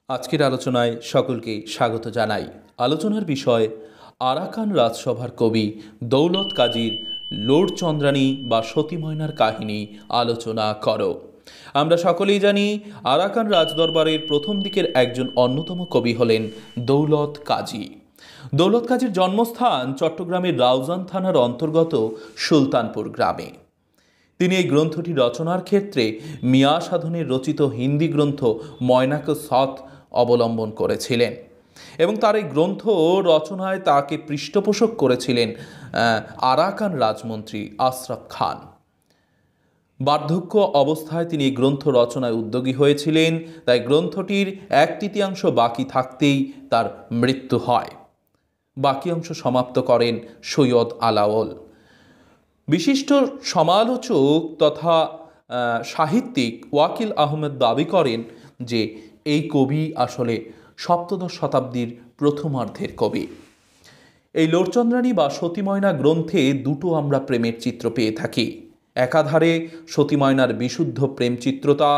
আজকের আলোচনায় সকলকে স্বাগত জানাই। আলোচনার বিষয় আরাকান রাজসভার কবি দৌলত কাজীর লোর চন্দ্রানী বা সতী ময়নার কাহিনী আলোচনা করো। আমরা সকলেই জানি আরাকান রাজদরবারের প্রথম দিকের একজন অন্যতম কবি হলেন দৌলত কাজী। দৌলত কাজীর জন্মস্থান চট্টগ্রামের রাউজান থানার অন্তর্গত সুলতানপুর গ্রামে। তিনি এই গ্রন্থটি রচনার ক্ষেত্রে মিয়া সাধনের রচিত হিন্দি গ্রন্থ ময়নাকে সৎ অবলম্বন করেছিলেন এবং তার এই গ্রন্থ রচনায় তাকে পৃষ্ঠপোষক করেছিলেন আরাকান রাজমন্ত্রী আশরাফ খান। বার্ধক্য অবস্থায় তিনি এই গ্রন্থ রচনায় উদ্যোগী হয়েছিলেন, তাই গ্রন্থটির 1/3 বাকি থাকতেই তার মৃত্যু হয়। বাকি অংশ সমাপ্ত করেন সৈয়দ আলাওল। বিশিষ্ট সমালোচক তথা সাহিত্যিক ওয়াকিল আহমেদ দাবি করেন যে এই কবি আসলে সপ্তদশ শতাব্দীর প্রথমার্ধের কবি। এই লোরচন্দ্রানী বা সতী ময়না গ্রন্থে দুটো আমরা প্রেমের চিত্র পেয়ে থাকি। একাধারে সতী ময়নার বিশুদ্ধ প্রেম চিত্রতা,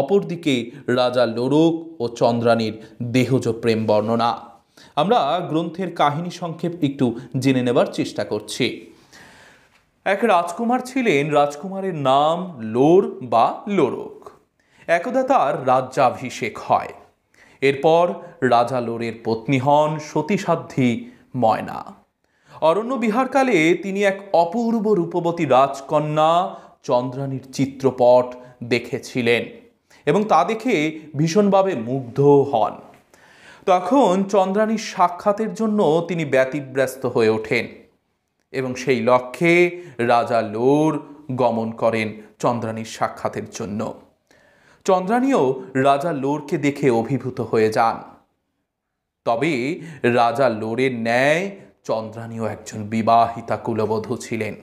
অপরদিকে রাজা লোরক ও চন্দ্রানীর দেহজ প্রেম বর্ণনা। আমরা গ্রন্থের কাহিনী সংক্ষেপ একটু জেনে নেবার চেষ্টা করছি। এক রাজকুমার ছিলেন, রাজকুমারের নাম লোর বা লোরক। একদা তার রাজ্যাভিষেক হয়। এরপর রাজা লোরের পত্নী হন সতীসাধ্বী ময়না। অরণ্য বিহারকালে তিনি এক অপূর্ব রূপবতী রাজকন্যা চন্দ্রানীর চিত্রপট দেখেছিলেন এবং তা দেখে ভীষণভাবে মুগ্ধ হন। তখন চন্দ্রানীর সাক্ষাতের জন্য তিনি ব্যতিব্যস্ত হয়ে ওঠেন এবং সেই লক্ষ্যে রাজা লোর গমন করেন চন্দ্রানীর সাক্ষাতের জন্য। চন্দ্রানীও রাজা লোরকে দেখে অভিভূত হয়ে যান। তবে রাজা লোরের ন্যায় চন্দ্রানীও একজন বিবাহিতা কুলবধূ ছিলেন।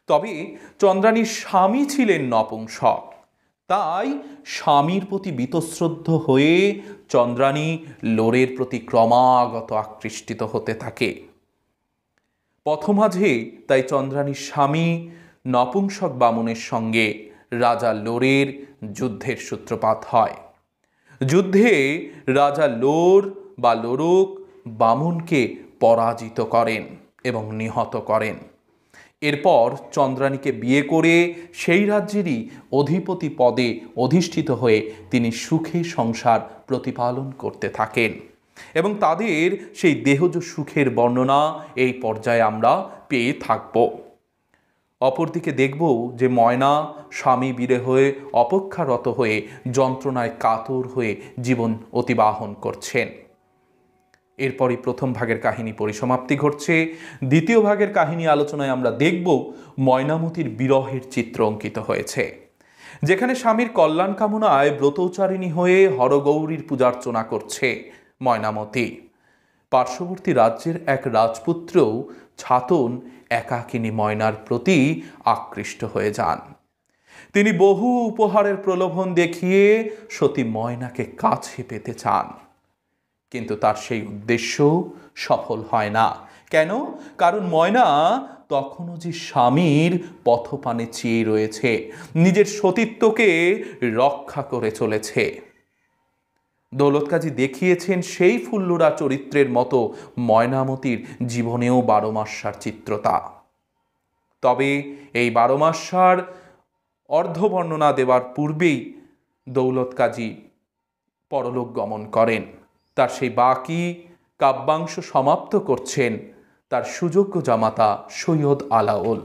তবে চন্দ্রানীর স্বামী ছিলেন নপুংসক। তাই স্বামীর প্রতি বীতশ্রদ্ধ হয়ে চন্দ্রানী লোরের প্রতি ক্রমাগত আকৃষ্টিত হতে থাকে। পথমাঝে তাই চন্দ্রানীর স্বামী নপুংসক বামুনের সঙ্গে রাজা লোরের যুদ্ধের সূত্রপাত হয়। যুদ্ধে রাজা লোর বা লোরক বামুনকে পরাজিত করেন এবং নিহত করেন। এরপর চন্দ্রানীকে বিয়ে করে সেই রাজ্যেরই অধিপতি পদে অধিষ্ঠিত হয়ে তিনি সুখে সংসার প্রতিপালন করতে থাকেন এবং তাদের সেই দেহজ সুখের বর্ণনা এই পর্যায়ে আমরা পেয়ে থাকব। অপরদিকে দেখব যে ময়না স্বামী বিরহে অপেক্ষারত হয়ে যন্ত্রণায় কাতর হয়ে জীবন অতিবাহন করছেন। এরপরই প্রথম ভাগের কাহিনী পরিসমাপ্তি ঘটছে। দ্বিতীয় ভাগের কাহিনী আলোচনায় আমরা দেখব ময়নামতির বিরহের চিত্র অঙ্কিত হয়েছে, যেখানে স্বামীর কল্যাণ কামনায় ব্রতচারিণী হয়ে হরগৌরীর পূজার্চনা করছে ময়নামতি। পার্শ্ববর্তী রাজ্যের এক রাজপুত্রও ছাতন একাকিনী ময়নার প্রতি আকৃষ্ট হয়ে যান। তিনি বহু উপহারের প্রলোভন দেখিয়ে সতী ময়নাকে কাছে পেতে চান, কিন্তু তার সেই উদ্দেশ্য সফল হয় না। কেন? কারণ ময়না তখনও যে স্বামীর পথপানে চেয়ে রয়েছে, নিজের সতীত্বকে রক্ষা করে চলেছে। দৌলত কাজী দেখিয়েছেন সেই ফুল্লুরা চরিত্রের মতো ময়নামতির জীবনেও 12 মাস্যার চিত্রতা। তবে এই 12 মাস্যার অর্ধবর্ণনা দেওয়ার পূর্বেই দৌলত কাজী পরলোক গমন করেন। তার সেই বাকি কাব্যাংশ সমাপ্ত করছেন তার সুযোগ্য জামাতা সৈয়দ আলাওল।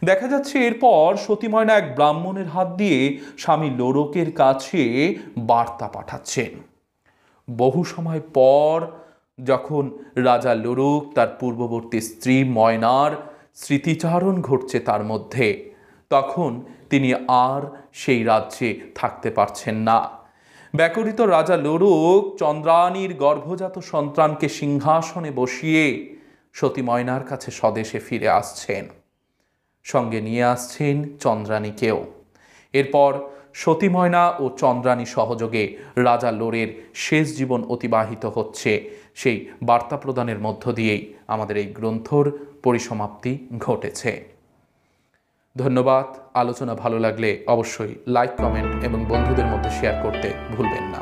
দেখা যাচ্ছে এরপর সতী ময়না এক ব্রাহ্মণের হাত দিয়ে স্বামী লোরকের কাছে বার্তা পাঠাচ্ছেন। বহু সময় পর যখন রাজা লোরক তার পূর্ববর্তী স্ত্রী ময়নার স্মৃতিচারণ ঘটছে তার মধ্যে, তখন তিনি আর সেই রাজ্যে থাকতে পারছেন না। ব্যাকুলিত রাজা লোরক চন্দ্রানীর গর্ভজাত সন্তানকে সিংহাসনে বসিয়ে সতী ময়নার কাছে স্বদেশে ফিরে আসছেন। সঙ্গে নিয়ে আসছেন চন্দ্রানীকেও। এরপর সতী ময়না ও চন্দ্রানী সহযোগে রাজা লোরের শেষ জীবন অতিবাহিত হচ্ছে। সেই বার্তা প্রদানের মধ্য দিয়েই আমাদের এই গ্রন্থর পরিসমাপ্তি ঘটেছে। ধন্যবাদ। আলোচনা ভালো লাগলে অবশ্যই লাইক, কমেন্ট এবং বন্ধুদের মধ্যে শেয়ার করতে ভুলবেন না।